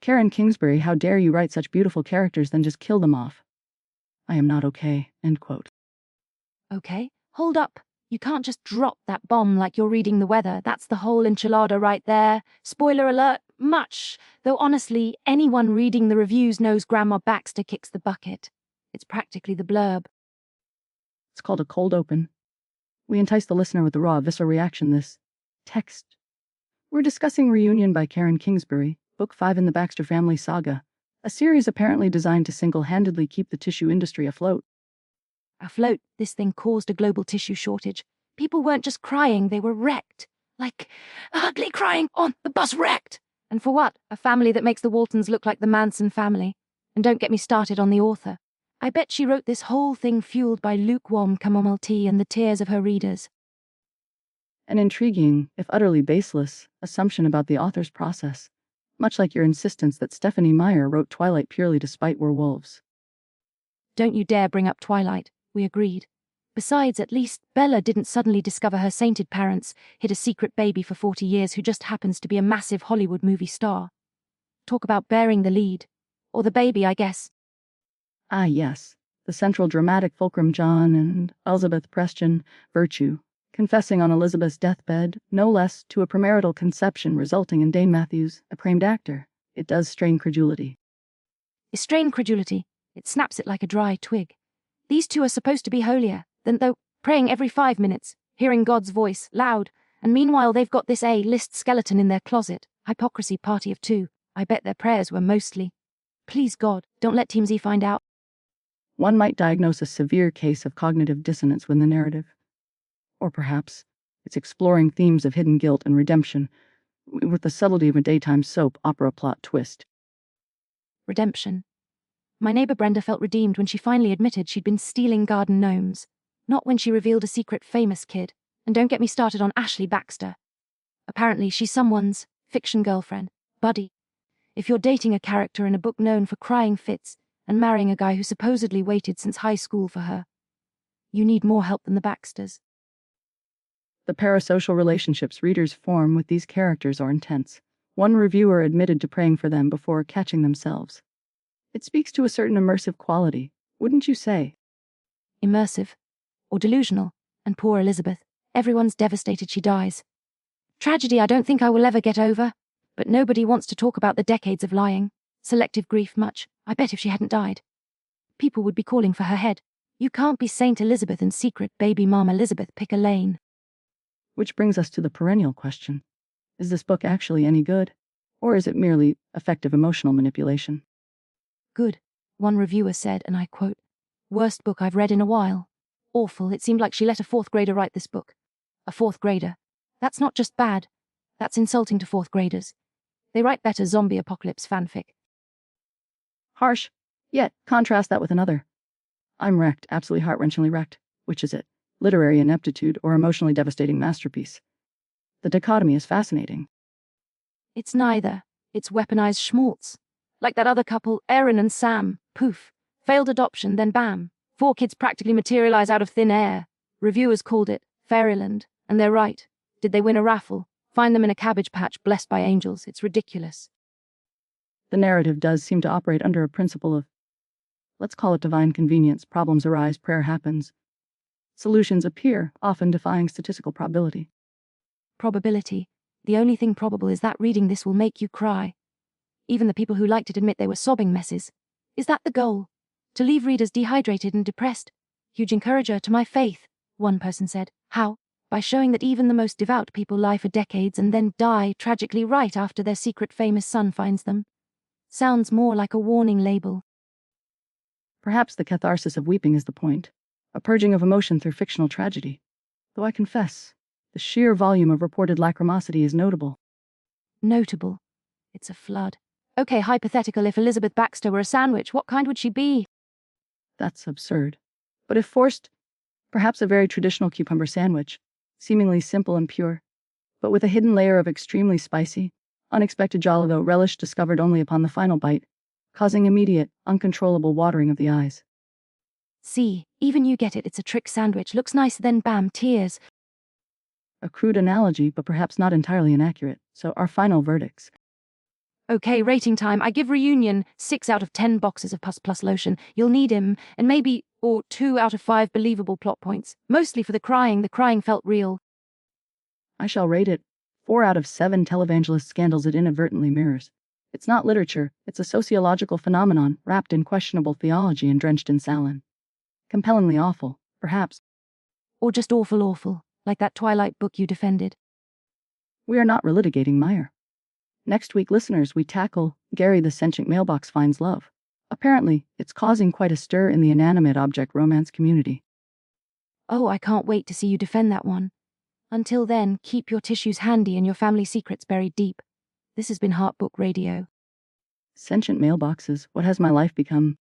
Karen Kingsbury, how dare you write such beautiful characters, then just kill them off. I am not okay, end quote. Okay, hold up. You can't just drop that bomb like you're reading the weather. That's the whole enchilada right there. Spoiler alert, much. Though honestly, anyone reading the reviews knows Grandma Baxter kicks the bucket. It's practically the blurb. It's called a cold open. We entice the listener with the raw, visceral reaction, this text. We're discussing Reunion by Karen Kingsbury, Book 5 in the Baxter family saga, a series apparently designed to single-handedly keep the tissue industry afloat. Afloat, this thing caused a global tissue shortage. People weren't just crying, they were wrecked. Like, ugly crying on the bus wrecked. And for what? A family that makes the Waltons look like the Manson family. And don't get me started on the author. I bet she wrote this whole thing fueled by lukewarm chamomile tea and the tears of her readers. An intriguing, if utterly baseless, assumption about the author's process, much like your insistence that Stephanie Meyer wrote Twilight purely to spite werewolves. Don't you dare bring up Twilight, we agreed. Besides, at least Bella didn't suddenly discover her sainted parents hid a secret baby for 40 years who just happens to be a massive Hollywood movie star. Talk about bearing the lead. Or the baby, I guess. Ah, yes, the central dramatic fulcrum, John and Elizabeth Preston, virtue, confessing on Elizabeth's deathbed, no less, to a premarital conception resulting in Dane Matthews, a pramed actor. It does strain credulity. Strain credulity. It snaps it like a dry twig. These two are supposed to be holier than though, praying every 5 minutes, hearing God's voice, loud, and meanwhile they've got this A-list skeleton in their closet, hypocrisy party of 2. I bet their prayers were mostly, please God, don't let TMZ find out. One might diagnose a severe case of cognitive dissonance with the narrative. Or perhaps it's exploring themes of hidden guilt and redemption with the subtlety of a daytime soap opera plot twist. Redemption. My neighbor Brenda felt redeemed when she finally admitted she'd been stealing garden gnomes, not when she revealed a secret famous kid. And don't get me started on Ashley Baxter. Apparently she's someone's fiction girlfriend, buddy. If you're dating a character in a book known for crying fits and marrying a guy who supposedly waited since high school for her, you need more help than the Baxters. The parasocial relationships readers form with these characters are intense. One reviewer admitted to praying for them before catching themselves. It speaks to a certain immersive quality, wouldn't you say? Immersive. Or delusional. And poor Elizabeth. Everyone's devastated she dies. Tragedy I don't think I will ever get over. But nobody wants to talk about the decades of lying. Selective grief much. I bet if she hadn't died, people would be calling for her head. You can't be Saint Elizabeth and secret baby mom Elizabeth pick a lane. Which brings us to the perennial question. Is this book actually any good? Or is it merely effective emotional manipulation? Good, one reviewer said, and I quote, "Worst book I've read in a while. Awful, it seemed like she let a 4th grader write this book. A 4th grader. That's not just bad. That's insulting to 4th graders. They write better zombie apocalypse fanfic." Harsh, yet contrast that with another. I'm wrecked, absolutely heart-wrenchingly wrecked. Which is it? Literary ineptitude or emotionally devastating masterpiece? The dichotomy is fascinating. It's neither. It's weaponized schmaltz. Like that other couple, Erin and Sam. Poof. Failed adoption, then bam. 4 kids practically materialize out of thin air. Reviewers called it Fairyland, and they're right. Did they win a raffle? Find them in a cabbage patch blessed by angels. It's ridiculous. The narrative does seem to operate under a principle of, let's call it divine convenience. Problems arise, prayer happens. Solutions appear, often defying statistical probability. Probability. The only thing probable is that reading this will make you cry. Even the people who liked it admit they were sobbing messes. Is that the goal? To leave readers dehydrated and depressed? Huge encourager to my faith, one person said. How? By showing that even the most devout people lie for decades and then die tragically right after their secret famous son finds them. Sounds more like a warning label. Perhaps the catharsis of weeping is the point. A purging of emotion through fictional tragedy. Though I confess, the sheer volume of reported lachrymosity is notable. Notable. It's a flood. Okay, hypothetical, if Elizabeth Baxter were a sandwich, what kind would she be? That's absurd. But if forced, perhaps a very traditional cucumber sandwich, seemingly simple and pure, but with a hidden layer of extremely spicy, unexpected jollido relish discovered only upon the final bite, causing immediate, uncontrollable watering of the eyes. See, even you get it, it's a trick sandwich. Looks nice, then bam, tears. A crude analogy, but perhaps not entirely inaccurate. So our final verdicts. Okay, rating time. I give Reunion 6 out of 10 boxes of Plus lotion. You'll need him, and maybe, or 2 out of 5 believable plot points. Mostly for the crying felt real. I shall rate it 4 out of 7 televangelist scandals it inadvertently mirrors. It's not literature, it's a sociological phenomenon wrapped in questionable theology and drenched in Salin. Compellingly awful, perhaps. Or just awful, like that Twilight book you defended. We are not relitigating Meyer. Next week, listeners, we tackle Gary the Sentient Mailbox Finds Love. Apparently, it's causing quite a stir in the inanimate object romance community. Oh, I can't wait to see you defend that one. Until then, keep your tissues handy and your family secrets buried deep. This has been Heartbook Radio. Sentient mailboxes, what has my life become?